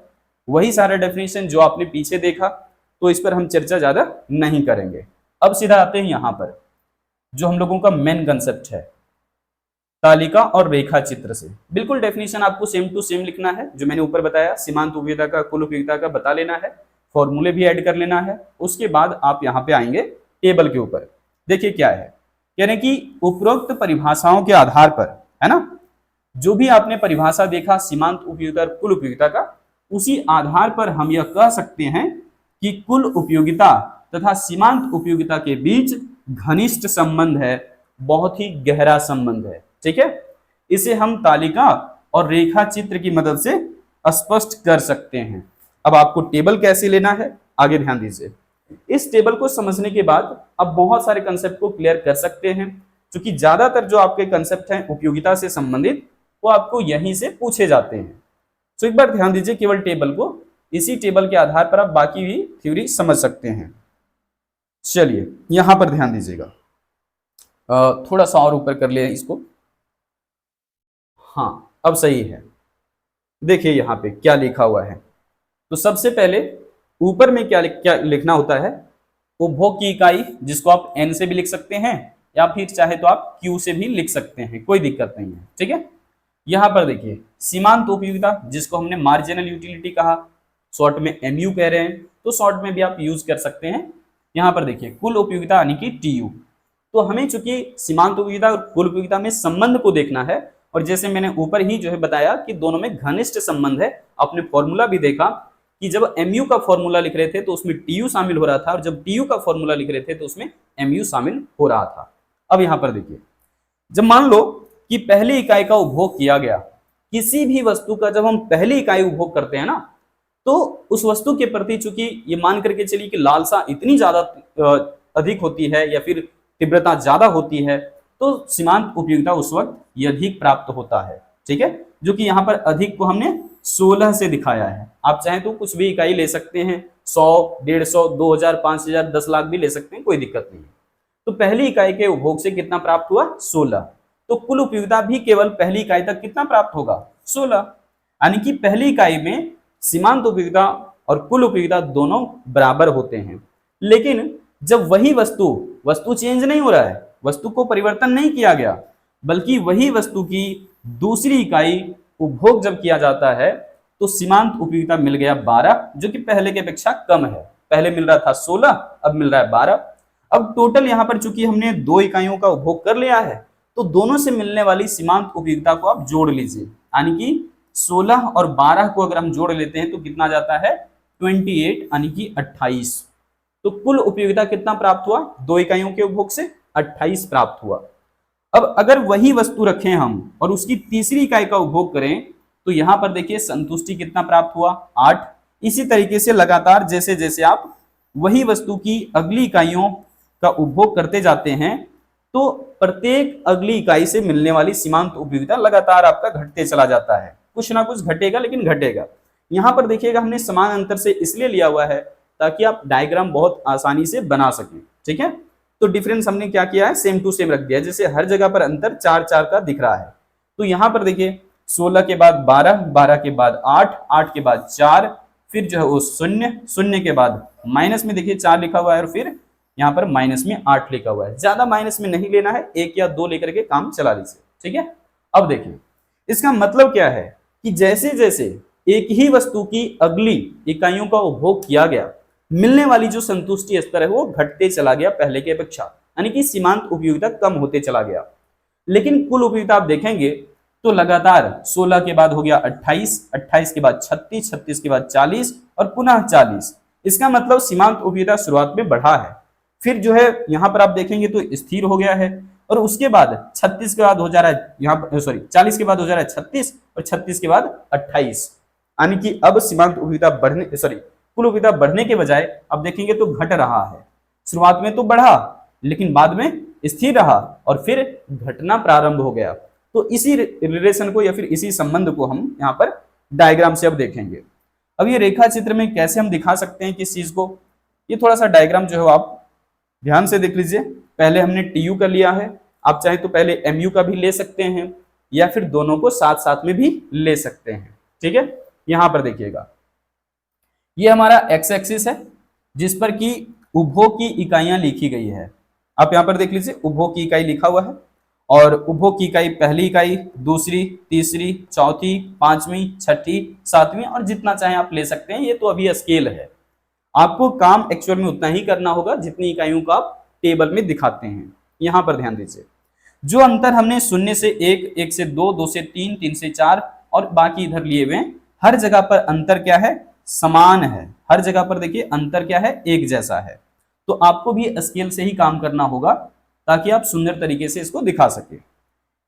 वही सारा डेफिनेशन जो आपने पीछे देखा, तो इस पर हम चर्चा ज्यादा नहीं करेंगे। अब सीधा आते हैं यहां पर जो हम लोगों का मेन कंसेप्ट है, तालिका और रेखा चित्र से। बिल्कुल डेफिनेशन आपको सेम टू सेम लिखना है, जो मैंने ऊपर बताया सीमांत उपयोगिता का, कुल उपयोगिता का बता लेना है, फॉर्मूले भी ऐड कर लेना है। उसके बाद आप यहाँ पे आएंगे टेबल के ऊपर। देखिए क्या है, कह रहे हैं कि उपरोक्त परिभाषाओं के आधार पर, है ना, जो भी आपने परिभाषा देखा सीमांत उपयोगिता और कुल उपयोगिता का, उसी आधार पर हम यह कह सकते हैं कि कुल उपयोगिता तथा सीमांत उपयोगिता के बीच घनिष्ठ संबंध है, बहुत ही गहरा संबंध है। ठीक है, इसे हम तालिका और रेखा चित्र की मदद से स्पष्ट कर सकते हैं। अब आपको टेबल कैसे लेना है आगे ध्यान दीजिए। इस टेबल को समझने के बाद आप बहुत सारे कंसेप्ट को क्लियर कर सकते हैं। क्योंकि ज्यादातर जो आपके कंसेप्ट हैं उपयोगिता से संबंधित वो आपको यहीं से पूछे जाते हैं। तो एक बार ध्यान दीजिए केवल टेबल को, इसी टेबल के आधार पर आप बाकी भी थ्योरी समझ सकते हैं। चलिए यहां पर ध्यान दीजिएगा, थोड़ा सा और ऊपर कर लिया इसको, हाँ अब सही है। देखिए यहाँ पे क्या लिखा हुआ है, तो सबसे पहले ऊपर में क्या क्या लिखना होता है, उपभोग की इकाई, जिसको आप एन से भी लिख सकते हैं या फिर चाहे तो आप क्यू से भी लिख सकते हैं, कोई दिक्कत नहीं है, ठीक है। यहाँ पर देखिए सीमांत उपयोगिता, जिसको हमने मार्जिनल यूटिलिटी कहा, शॉर्ट में एमयू कह रहे हैं, तो शॉर्ट में भी आप यूज कर सकते हैं। यहाँ पर देखिए कुल उपयोगिता यानी कि टीयू, तो हमें चूंकि सीमांत उपयोगिता और कुल उपयोगिता में संबंध को देखना है, और जैसे मैंने ऊपर ही जो है बताया कि दोनों में घनिष्ठ संबंध है, आपने फॉर्मूला भी देखा कि जब एमयू का फॉर्मूला लिख रहे थे तो उसमें टीयू शामिल हो रहा था, और जब टीयू का फॉर्मूला लिख रहे थे तो उसमें एमयू शामिल हो रहा था। अब यहाँ पर देखिए, जब मान लो कि पहली इकाई का उपभोग किया गया, किसी भी वस्तु का जब हम पहली इकाई उपभोग करते हैं ना, तो उस वस्तु के प्रति चूंकि ये मान करके चलिए कि लालसा इतनी ज्यादा अधिक होती है या फिर तीव्रता ज्यादा होती है, तो सीमांत उपयोगिता उस वक्त ये अधिक प्राप्त होता है, ठीक है। जो कि यहाँ पर अधिक को हमने 16 से दिखाया है। आप चाहें तो कुछ भी इकाई ले सकते हैं, 100, 150, 2000, 5000, 10 लाख भी ले सकते हैं, कोई दिक्कत नहीं है। तो पहली इकाई के उपभोग से कितना प्राप्त हुआ, 16। तो कुल उपयोगिता भी केवल पहली इकाई तक कितना प्राप्त होगा, 16। यानी कि पहली इकाई में सीमांत उपयोगिता और कुल उपयोगिता दोनों बराबर होते हैं। लेकिन जब वही वस्तु चेंज नहीं हो रहा है, वस्तु को परिवर्तन नहीं किया गया, बल्कि वही वस्तु की दूसरी इकाई उपभोग जब किया जाता है, तो सीमांत उपयोगिता मिल गया 12, जो कि पहले की अपेक्षा कम है। पहले मिल रहा था 16, अब मिल रहा है 12। अब टोटल यहाँ पर चूंकि हमने 2 इकाइयों का उपभोग कर लिया है, तो दोनों से मिलने वाली सीमांत उपयोगिता को आप जोड़ लीजिए, यानी कि 16 और 12 को अगर हम जोड़ लेते हैं तो कितना जाता है, 28 यानी कि 28। तो कुल उपयोगिता कितना प्राप्त हुआ, 2 इकाइयों के उपभोग से 28 प्राप्त हुआ। अब अगर वही वस्तु रखें हम और उसकी तीसरी इकाई का उपभोग करें, तो यहां पर देखिए संतुष्टि कितना प्राप्त हुआ, 8। इसी तरीके से लगातार जैसे जैसे आप वही वस्तु की अगली इकाइयों का उपभोग करते जाते हैं, तो प्रत्येक अगली इकाई से मिलने वाली सीमांत उपयोगिता लगातार आपका घटते चला जाता है। कुछ ना कुछ घटेगा, लेकिन घटेगा। यहां पर देखिएगा हमने समान अंतर से इसलिए लिया हुआ है ताकि आप डायग्राम बहुत आसानी से बना सकें, ठीक है। तो डिफरेंस हमने क्या किया है, सेम टू सेम रख दिया, जैसे हर जगह पर अंतर 4-4 का दिख रहा है। तो यहाँ पर देखिए 16 के बाद 12, 12 के बाद 8, 8 के बाद 4, फिर जो है वो 0, 0 के बाद माइनस में देखिए 4 लिखा हुआ है, और फिर यहाँ पर माइनस में 8 लिखा हुआ है। ज्यादा माइनस में नहीं लेना है, 1 या 2 लेकर के काम चला लीजिए, ठीक है। अब देखिए इसका मतलब क्या है कि जैसे जैसे एक ही वस्तु की अगली इकाइयों का उपभोग किया गया, मिलने वाली जो संतुष्टि स्तर है वो घटते चला गया पहले की अपेक्षा, यानी कि सीमांत उपयोगिता कम होते चला गया। लेकिन कुल उपयोगिता आप देखेंगे तो लगातार 16 के बाद हो गया 28, 28 के बाद 36, 36 के बाद 40 और पुनः 40। इसका मतलब सीमांत उपयोगिता शुरुआत में बढ़ा है, फिर जो है यहाँ पर आप देखेंगे तो स्थिर हो गया है, और उसके बाद 36 के बाद हो जा रहा है यहाँ पर, सॉरी 40 के बाद हो जा रहा है 36, और 36 के बाद 28। यानी कि अब सीमांत उपयोगिता बढ़ने, सॉरी कुल उपयोगिता बढ़ने के बजाय अब देखेंगे तो घट रहा है। शुरुआत में तो बढ़ा, लेकिन बाद में स्थिर रहा, और फिर घटना प्रारंभ हो गया। तो इसी रिलेशन को या फिर इसी संबंध को हम यहाँ पर डायग्राम से अब देखेंगे। अब ये रेखा चित्र में कैसे हम दिखा सकते हैं किस चीज को, ये थोड़ा सा डायग्राम जो है आप ध्यान से देख लीजिए। पहले हमने टीयू का लिया है, आप चाहे तो पहले एमयू का भी ले सकते हैं, या फिर दोनों को साथ साथ में भी ले सकते हैं, ठीक है। यहां पर देखिएगा ये हमारा एक्स एक्सिस है, जिस पर कि उपभोग की इकाइयां लिखी गई है। आप यहां पर देख लीजिए उपभोग की इकाई लिखा हुआ है, और उपभोग की इकाई पहली इकाई, दूसरी, तीसरी, चौथी, पांचवी, छठी, सातवीं, और जितना चाहे आप ले सकते हैं। ये तो अभी स्केल है, आपको काम एक्चुअल में उतना ही करना होगा जितनी इकाइयों का आप टेबल में दिखाते हैं। यहां पर ध्यान दीजिए, जो अंतर हमने 0 से 1, 1 से 2, 2 से 3, 3 से 4 और बाकी इधर लिए हुए, हर जगह पर अंतर क्या है, समान है। हर जगह पर देखिए अंतर क्या है, एक जैसा है। तो आपको भी स्केल से ही काम करना होगा ताकि आप सुंदर तरीके से इसको दिखा सके।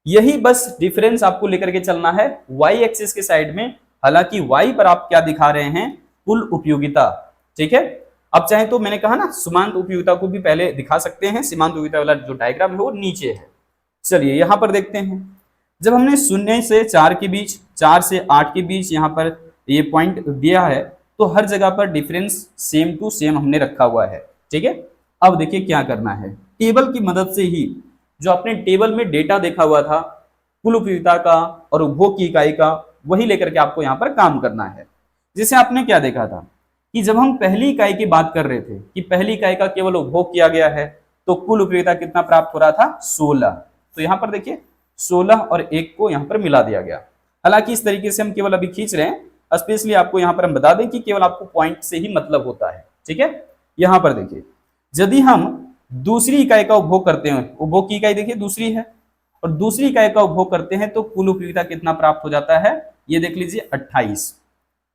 यही बस डिफरेंस आपको लेकर के चलना है वाई एक्सिस के साइड में। हालांकि वाई पर आप क्या दिखा रहे हैं, कुल उपयोगिता, ठीक है। अब चाहे तो मैंने कहा ना सीमांत उपयोगिता को भी पहले दिखा सकते हैं, सीमांत उपयोगिता वाला जो डायग्राम है वो नीचे है। चलिए यहाँ पर देखते हैं, जब हमने 0 से 4 के बीच, 4 से 8 के बीच यहाँ पर ये पॉइंट दिया है, तो हर जगह पर डिफरेंस सेम टू सेम हमने रखा हुआ है। ठीक है, अब देखिए क्या करना है, टेबल की मदद से ही, जो आपने टेबल में डेटा देखा हुआ था कुल उपयोगिता का और उपभोग की इकाई का, वही लेकर के आपको यहाँ पर काम करना है। जैसे आपने क्या देखा था कि जब हम पहली इकाई की बात कर रहे थे कि पहली इकाई का केवल उपभोग किया गया है, तो कुल उपयोगिता कितना प्राप्त हो रहा था, 16। तो यहाँ पर देखिए 16 और 1 को यहाँ पर मिला दिया गया। हालांकि इस तरीके से हम केवल अभी खींच रहे हैं, स्पेशली आपको यहाँ पर हम बता दें कि केवल आपको पॉइंट से ही मतलब होता है। ठीक है, यहाँ पर देखिए, यदि हम दूसरी इकाई का उपभोग करते हैं, उपभोग की इकाई देखिए दूसरी है, और दूसरी इकाई का उपभोग करते हैं तो कुल उपयोगिता कितना प्राप्त हो जाता है, ये देख लीजिए 28।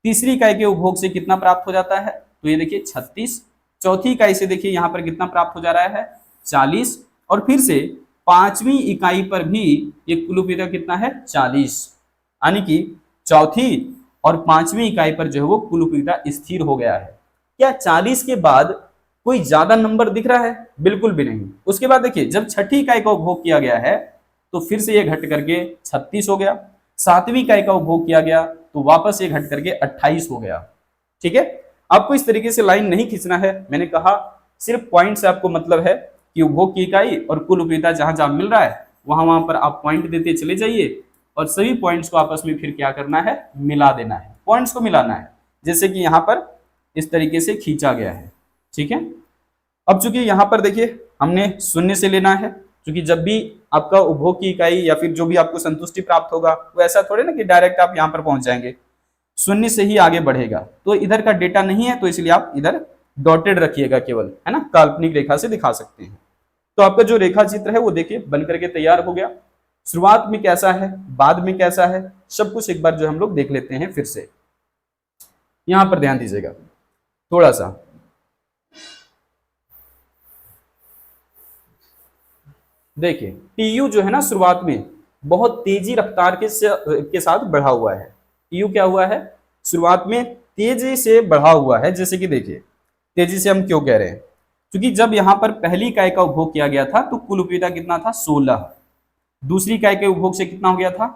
तीसरी इकाई के उपभोग से कितना प्राप्त हो जाता है, तो ये देखिए 36। चौथी इकाई से देखिए यहाँ पर कितना प्राप्त हो जा रहा है, 40। और फिर से पांचवी इकाई पर भी ये कुल उपयोगिता कितना है, 40। यानी कि चौथी और पांचवी इकाई पर जो है वो कुल उपयोगिता स्थिर हो गया है। क्या 40 के बाद कोई ज्यादा नंबर दिख रहा है, बिल्कुल भी नहीं। उसके बाद देखिए जब छठी इकाई का उपभोग किया गया है तो फिर से ये घट करके 36 हो गया। सातवीं इकाई का उपभोग किया गया तो वापस ये घट करके 28 हो गया। ठीक है, आपको इस तरीके से लाइन नहीं खींचना है, मैंने कहा सिर्फ पॉइंट से आपको मतलब है कि उपभोग की इकाई और कुल उपयोगिता जहां जहां मिल रहा है वहां पर आप पॉइंट देते चले जाइए और सभी पॉइंट्स को आपस में फिर क्या करना है, मिला देना है, पॉइंट्स को मिलाना है, जैसे कि यहाँ पर इस तरीके से खींचा गया है। ठीक है, अब चूंकि यहाँ पर देखिए हमने 0 से लेना है, क्योंकि जब भी आपका उपभोग की इकाई या फिर जो भी आपको संतुष्टि प्राप्त होगा वो ऐसा थोड़े ना कि डायरेक्ट आप यहाँ पर पहुंच जाएंगे, 0 से ही आगे बढ़ेगा। तो इधर का डेटा नहीं है तो इसलिए आप इधर डॉटेड रखिएगा केवल, है ना, काल्पनिक रेखा से दिखा सकते हैं। तो आपका जो रेखा चित्र है वो देखिए बन करके तैयार हो गया। शुरुआत में कैसा है, बाद में कैसा है, सब कुछ एक बार जो हम लोग देख लेते हैं फिर से। यहां पर ध्यान दीजिएगा थोड़ा सा, देखिए टीयू जो है ना शुरुआत में बहुत तेजी रफ्तार के साथ बढ़ा हुआ है। टीयू क्या हुआ है, शुरुआत में तेजी से बढ़ा हुआ है। जैसे कि देखिए तेजी से हम क्यों कह रहे हैं, क्योंकि जब यहां पर पहली इकाई का उपभोग किया गया था तो कुल उपयोगिता कितना था, 16। दूसरी इकाई के उपभोग से कितना हो गया था,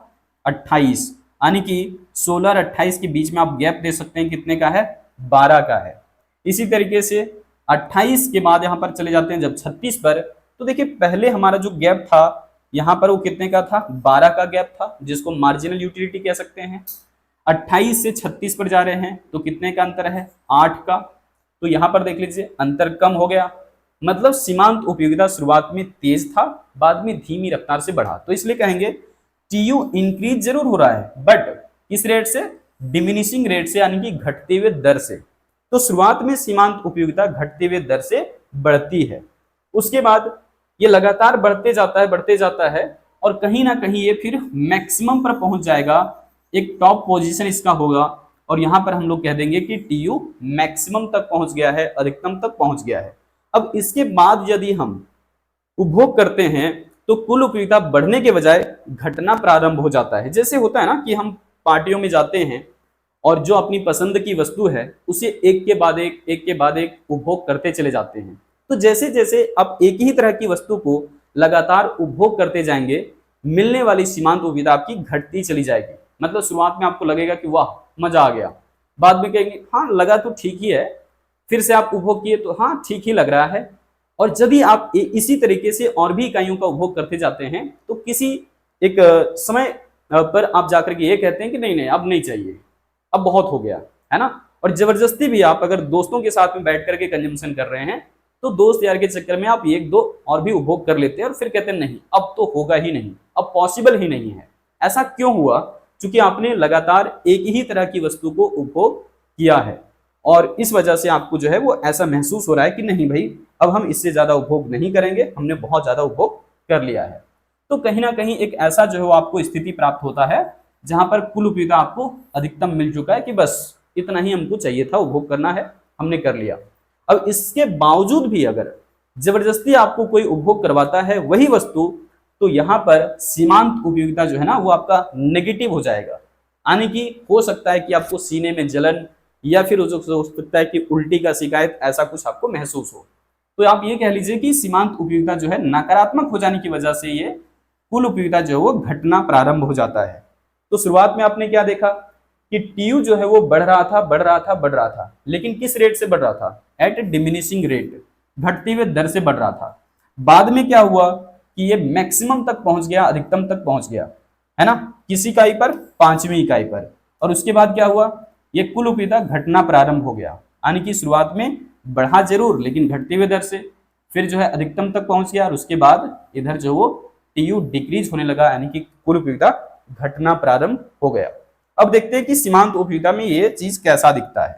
28। यानी कि 16 और 28 के बीच में आप गैप दे सकते हैं, कितने का है, 12 का है। इसी तरीके से 28 के बाद यहां पर चले जाते हैं जब 36 पर, तो देखिए पहले हमारा जो गैप था यहां पर वो कितने का था, 12 का गैप था, जिसको मार्जिनल यूटिलिटी कह सकते हैं। 28 से 36 पर जा रहे हैं तो कितने का अंतर है, 8 का। तो यहां पर देख लीजिए अंतर कम हो गया, मतलब सीमांत उपयोगिता शुरुआत में तेज था, बाद में धीमी रफ्तार से बढ़ा। तो इसलिए कहेंगे टीयू इंक्रीज जरूर हो रहा है बट किस रेट से, डिमिनिशिंग रेट से, यानी कि घटते हुए दर से। तो शुरुआत में सीमांत उपयोगिता घटते हुए दर से बढ़ती है, उसके बाद ये लगातार बढ़ते जाता है और कहीं ना कहीं ये फिर मैक्सिमम पर पहुंच जाएगा, एक टॉप पोजीशन इसका होगा और यहां पर हम लोग कह देंगे कि टीयू मैक्सिमम तक पहुंच गया है, अधिकतम तक पहुंच गया है। अब इसके बाद यदि हम उपभोग करते हैं तो कुल उपयोगिता बढ़ने के बजाय घटना प्रारंभ हो जाता है। जैसे होता है ना कि हम पार्टियों में जाते हैं और जो अपनी पसंद की वस्तु है उसे एक के बाद एक उपभोग करते चले जाते हैं। तो जैसे जैसे आप एक ही तरह की वस्तु को लगातार उपभोग करते जाएंगे, मिलने वाली सीमांत उपयोगिता आपकी घटती चली जाएगी। मतलब शुरुआत में आपको लगेगा कि वाह मजा आ गया, बाद में कहेंगे हाँ लगा तो ठीक ही है, फिर से आप उपभोग किए तो हाँ ठीक ही लग रहा है। और जब भी आप इसी तरीके से और भी इकाइयों का उपभोग करते जाते हैं तो किसी एक समय पर आप जाकर के ये कहते हैं कि नहीं नहीं अब नहीं चाहिए, अब बहुत हो गया, है ना। और जबरदस्ती भी आप अगर दोस्तों के साथ में बैठ करके कंजम्पशन कर रहे हैं तो दोस्त यार के चक्कर में आप एक दो और भी उपभोग कर लेते हैं और फिर कहते हैं नहीं अब तो होगा ही नहीं, अब पॉसिबल ही नहीं है। ऐसा क्यों हुआ, क्योंकि आपने लगातार एक ही तरह की वस्तु को उपभोग किया है और इस वजह से आपको जो है वो ऐसा महसूस हो रहा है कि नहीं भाई अब हम इससे ज्यादा उपभोग नहीं करेंगे, हमने बहुत ज्यादा उपभोग कर लिया है। तो कहीं ना कहीं एक ऐसा जो है वो आपको स्थिति प्राप्त होता है जहां पर कुल उपयोगिता आपको अधिकतम मिल चुका है कि बस इतना ही हमको चाहिए था, उपभोग करना है, हमने कर लिया। अब इसके बावजूद भी अगर जबरदस्ती आपको कोई उपभोग करवाता है वही वस्तु, तो यहाँ पर सीमांत उपयोगिता जो है ना वो आपका नेगेटिव हो जाएगा। यानी कि हो सकता है कि आपको सीने में जलन या फिर हो सकता है कि उल्टी का शिकायत, ऐसा कुछ आपको महसूस हो। तो आप ये कह लीजिए कि सीमांत उपयोगिता जो है नकारात्मक हो जाने की वजह से ये कुल उपयोगिता जो है वो घटना प्रारंभ हो जाता है। तो शुरुआत में आपने क्या देखा कि टीयू जो है वो बढ़ रहा था बढ़ रहा था बढ़ रहा था, लेकिन किस रेट से बढ़ रहा था? एट डिमिनिशिंग रेट, घटते हुए दर से बढ़ रहा था। बाद में क्या हुआ कि ये मैक्सिमम तक पहुंच गया, अधिकतम तक पहुंच गया, है ना, किस इकाई पर? 5वीं इकाई पर। और उसके बाद क्या हुआ? ये कुल उपयोगिता घटना प्रारंभ हो गया, यानी कि शुरुआत में बढ़ा जरूर लेकिन घटते हुए दर से, फिर जो है अधिकतम तक पहुंच गया और उसके बाद इधर जो वो टीयू डिक्रीज होने लगा, यानी कि कुल उपयोगिता घटना प्रारंभ हो गया। अब देखते हैं कि सीमांत उपयोगिता में ये चीज कैसा दिखता है।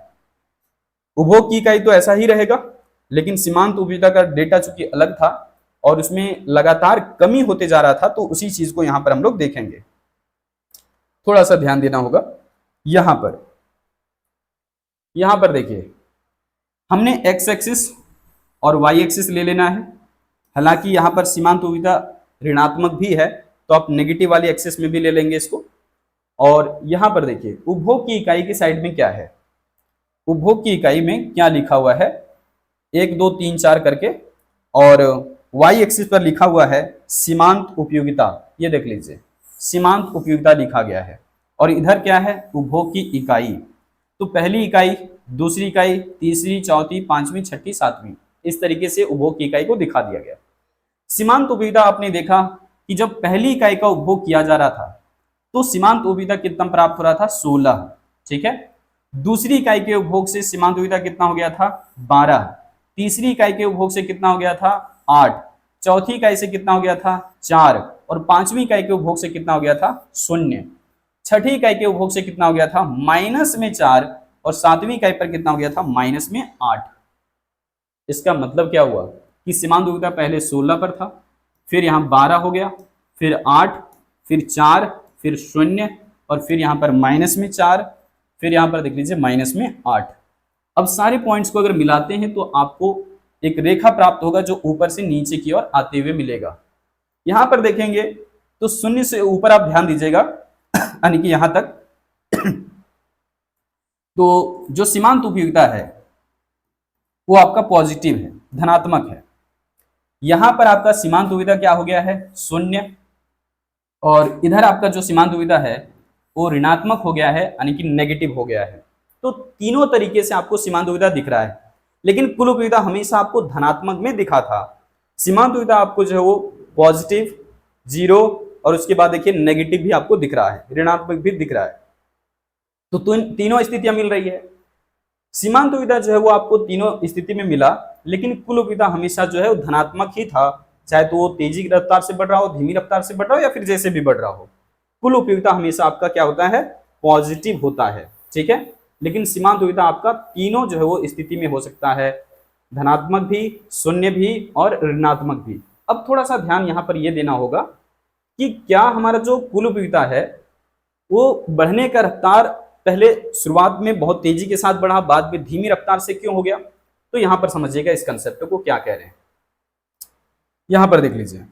उपभोग की इकाई तो ऐसा ही रहेगा, लेकिन सीमांत उपयोगिता का डेटा चूंकि अलग था और उसमें लगातार कमी होते जा रहा था, तो उसी चीज को यहां पर हम लोग देखेंगे। थोड़ा सा ध्यान देना होगा यहां पर देखिए, हमने एक्स एक्सिस और वाई एक्सिस ले लेना है। हालांकि यहां पर सीमांत उपयोगिता ऋणात्मक भी है, तो आप नेगेटिव वाली एक्सिस में भी ले लेंगे इसको। और यहां पर देखिए उपभोग की इकाई की साइड में क्या है, उपभोग की इकाई में क्या लिखा हुआ है, 1 2 3 4 करके, और वाई एक्सिस पर लिखा हुआ है सीमांत उपयोगिता। ये देख लीजिए, सीमांत उपयोगिता लिखा गया है, और इधर क्या है? उपभोग की इकाई। तो पहली इकाई, दूसरी इकाई, तीसरी, चौथी, पांचवी, छठी, सातवीं, इस तरीके से उपभोग की इकाई को दिखा दिया गया। सीमांत उपयोगिता आपने देखा कि जब पहली इकाई का उपभोग किया जा रहा था तो सीमांत उपयोगिता कितना प्राप्त हो रहा था? 16, ठीक है। दूसरी इकाई के उपभोग से सीमांत उपयोगिता कितना हो गया था? 12। तीसरी इकाई के उपभोग से कितना हो गया था? 8। चौथी इकाई से कितना हो गया था? 4। और पांचवी इकाई के उपभोग से कितना हो गया था? 0। छठी इकाई के उपभोग से कितना हो गया था? -4। और सातवीं इकाई पर कितना हो गया था? -8। इसका मतलब क्या हुआ कि सीमांत उपयोगिता पहले 16 पर था, फिर यहाँ 12 हो गया, फिर 8, फिर 4, फिर 0, और फिर यहाँ पर -4, फिर यहाँ पर देख लीजिए -8। अब सारे पॉइंट्स को अगर मिलाते हैं तो आपको एक रेखा प्राप्त होगा जो ऊपर से नीचे की ओर आते हुए मिलेगा। यहाँ पर देखेंगे तो 0 से ऊपर आप ध्यान दीजिएगा, यानी कि यहाँ तक तो जो सीमांत उपयोगिता है वो आपका पॉजिटिव है, धनात्मक है। यहां पर आपका सीमांत उपयोगिता क्या हो गया है? 0। और इधर आपका जो सीमांत उपयोगिता है वो ऋणात्मक हो गया है, यानी कि नेगेटिव हो गया है। तो तीनों तरीके से आपको सीमांत उपयोगिता दिख रहा है, लेकिन कुल उपयोगिता हमेशा आपको धनात्मक में दिखा था। सीमांत उपयोगिता आपको जो है वो पॉजिटिव, 0, और उसके बाद देखिए नेगेटिव भी आपको दिख रहा है, ऋणात्मक भी दिख रहा है। तो तीनों स्थितियां मिल रही है। सीमांत उपयोगिता जो है वो आपको तीनों स्थिति में मिला, लेकिन कुल उपयोगिता हमेशा जो है वो धनात्मक ही था, चाहे तो वो तेजी की रफ्तार से बढ़ रहा हो, धीमी रफ्तार से बढ़ रहा हो, या फिर जैसे भी बढ़ रहा हो। कुल उपयोगिता हमेशा आपका क्या होता है? पॉजिटिव होता है, ठीक है। लेकिन सीमांत उपयोगिता आपका तीनों जो है वो स्थिति में हो सकता है, धनात्मक भी, 0 भी, और ऋणात्मक भी। अब थोड़ा सा ध्यान यहाँ पर यह देना होगा कि क्या हमारा जो कुल उपयोगिता है वो बढ़ने का रफ्तार पहले शुरुआत में बहुत तेजी के साथ बढ़ा, बाद में धीमी रफ्तार से क्यों हो गया? तो यहां पर समझिएगा इस कंसेप्ट को क्या कह रहे हैं। यहां पर देख लीजिए,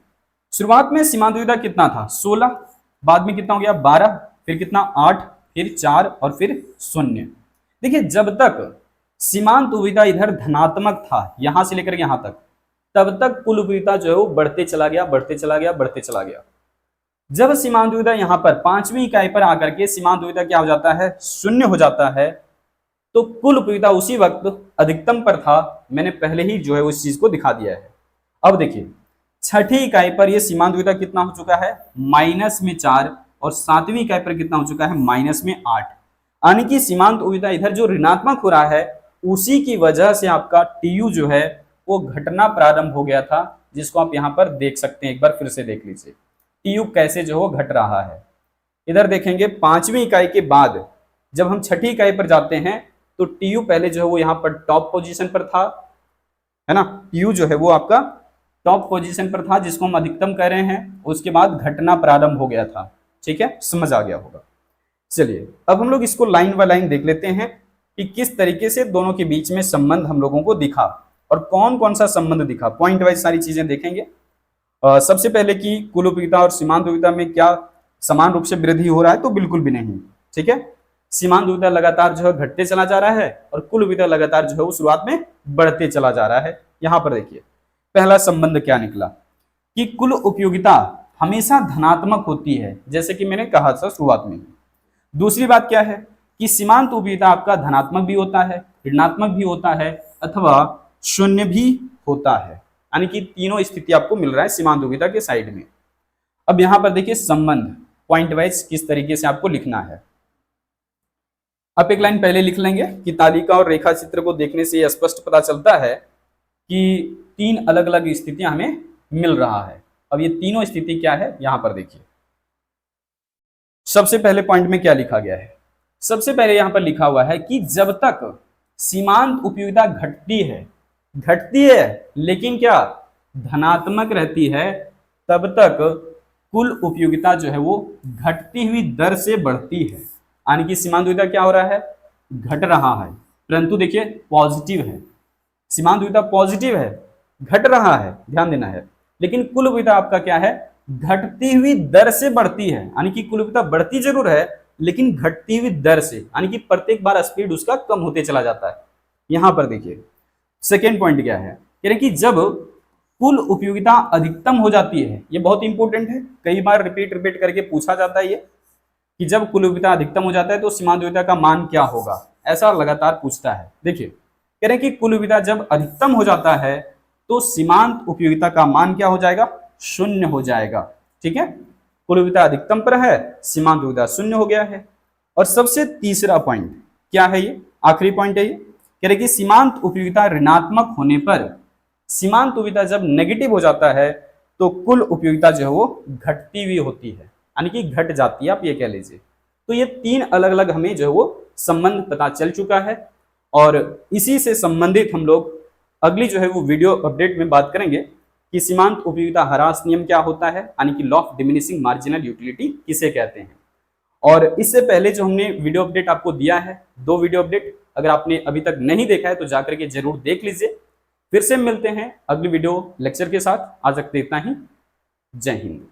शुरुआत में सीमांत उपयोगिता कितना था? 16, बाद में कितना हो गया? 12, फिर कितना? 8, फिर 4, और फिर 0। देखिए, जब तक सीमांत उपयोगिता इधर धनात्मक था, यहां से लेकर यहां तक, तब तक कुल उपयोगिता जो है वो बढ़ते चला गया, बढ़ते चला गया, बढ़ते चला गया। जब सीमांत उपयोगिता यहाँ पर 5वीं इकाई पर आकर के सीमांत उपयोगिता क्या हो जाता है? 0 हो जाता है, तो कुल उपयोगिता उसी वक्त अधिकतम पर था। मैंने पहले ही जो है उस चीज को दिखा दिया है। अब देखिए, छठी इकाई पर यह सीमांत उपयोगिता कितना हो चुका है? -4, और सातवीं इकाई पर कितना हो चुका है? -8। यानी कि सीमांत उपयोगिता इधर जो ऋणात्मक हो रहा है, उसी की वजह से आपका टीयू जो है वो घटना प्रारंभ हो गया था, जिसको आप यहाँ पर देख सकते हैं। एक बार फिर से देख लीजिए टीयू कैसे जो हो घट रहा है। इधर देखेंगे 5वीं इकाई के बाद जब हम छठी इकाई पर जाते हैं तो टीयू पहले जो है वो यहाँ पर टॉप पोजीशन पर था, है ना। टीयू जो है वो आपका टॉप पोजीशन पर था, जिसको हम अधिकतम कह रहे हैं। उसके बाद घटना प्रारंभ हो गया था, ठीक है, समझ आ गया होगा। चलिए अब हम लोग इसको लाइन बाय लाइन देख लेते हैं कि किस तरीके से दोनों के बीच में संबंध हम लोगों को दिखा और कौन कौन सा संबंध दिखा। पॉइंट वाइज सारी चीजें देखेंगे। सबसे पहले कि कुल उपयोगिता और सीमांत उपयोगिता में क्या समान रूप से वृद्धि हो रहा है? तो बिल्कुल भी नहीं, ठीक है। सीमांत उपयोगिता लगातार जो है घटते चला जा रहा है और कुल उपयोगिता लगातार जो है वो शुरुआत में बढ़ते चला जा रहा है। यहां पर देखिए पहला संबंध क्या निकला कि कुल उपयोगिता हमेशा धनात्मक होती है, जैसे कि मैंने कहा था शुरुआत में। दूसरी बात क्या है कि सीमांत उपयोगिता आपका धनात्मक भी होता है, ऋणात्मक भी होता है अथवा शून्य भी होता है, यानी कि तीनों स्थिति आपको मिल रहा है सीमांत उपयोगिता के साइड में। अब यहां पर देखिए संबंध पॉइंट वाइज किस तरीके से आपको लिखना है। आप एक लाइन पहले लिख लेंगे कि तालिका और रेखा चित्र को देखने से यह स्पष्ट पता चलता है कि तीन अलग अलग स्थितियां हमें मिल रहा है। अब ये तीनों स्थिति क्या है यहां पर देखिए। सबसे पहले पॉइंट में क्या लिखा गया है, सबसे पहले यहां पर लिखा हुआ है कि जब तक सीमांत उपयोगिता घटती है लेकिन क्या धनात्मक रहती है, तब तक कुल उपयोगिता जो है वो घटती हुई दर से बढ़ती है। यानी कि सीमांत उपयोगिता क्या हो रहा है, घट रहा है, परंतु देखिए पॉजिटिव है। सीमांत उपयोगिता पॉजिटिव है, घट रहा है, ध्यान देना है। लेकिन कुल उपयोगिता आपका क्या है, घटती हुई दर से बढ़ती है। यानी कि कुल उपयोगिता बढ़ती जरूर है लेकिन घटती हुई दर से, यानी कि प्रत्येक बार स्पीड उसका कम होते चला जाता है। यहां पर देखिए सेकेंड पॉइंट क्या है, कह रहे कि जब कुल उपयोगिता अधिकतम हो जाती है, ये बहुत इंपॉर्टेंट है, कई बार रिपीट करके पूछा जाता है ये कि जब कुल उपयोगिता अधिकतम हो जाता है तो सीमांत उपयोगिता का मान क्या होगा, ऐसा लगातार पूछता है। देखिए कह रहे कि कुल उपयोगिता जब अधिकतम हो जाता है तो सीमांत उपयोगिता का मान क्या हो जाएगा, शून्य हो जाएगा। ठीक है, कुल उपयोगिता अधिकतम पर है, सीमांत उपयोगिता शून्य हो गया है। और सबसे तीसरा पॉइंट क्या है, ये आखिरी पॉइंट है ये, कह रहे कि सीमांत उपयोगिता ऋणात्मक होने पर, सीमांत उपयोगिता जब नेगेटिव हो जाता है तो कुल उपयोगिता जो है वो घटती हुई होती है, यानी कि घट जाती है, आप ये कह लीजिए। तो ये तीन अलग अलग हमें जो है वो संबंध पता चल चुका है और इसी से संबंधित हम लोग अगली जो है वो वीडियो अपडेट में बात करेंगे कि सीमांत उपयोगिता ह्रास नियम क्या होता है, यानी कि law of diminishing marginal utility किसे कहते हैं। और इससे पहले जो हमने वीडियो अपडेट आपको दिया है, 2 वीडियो अपडेट, अगर आपने अभी तक नहीं देखा है तो जाकर के जरूर देख लीजिए। फिर से मिलते हैं अगली वीडियो लेक्चर के साथ। आज तक इतना ही। जय हिंद।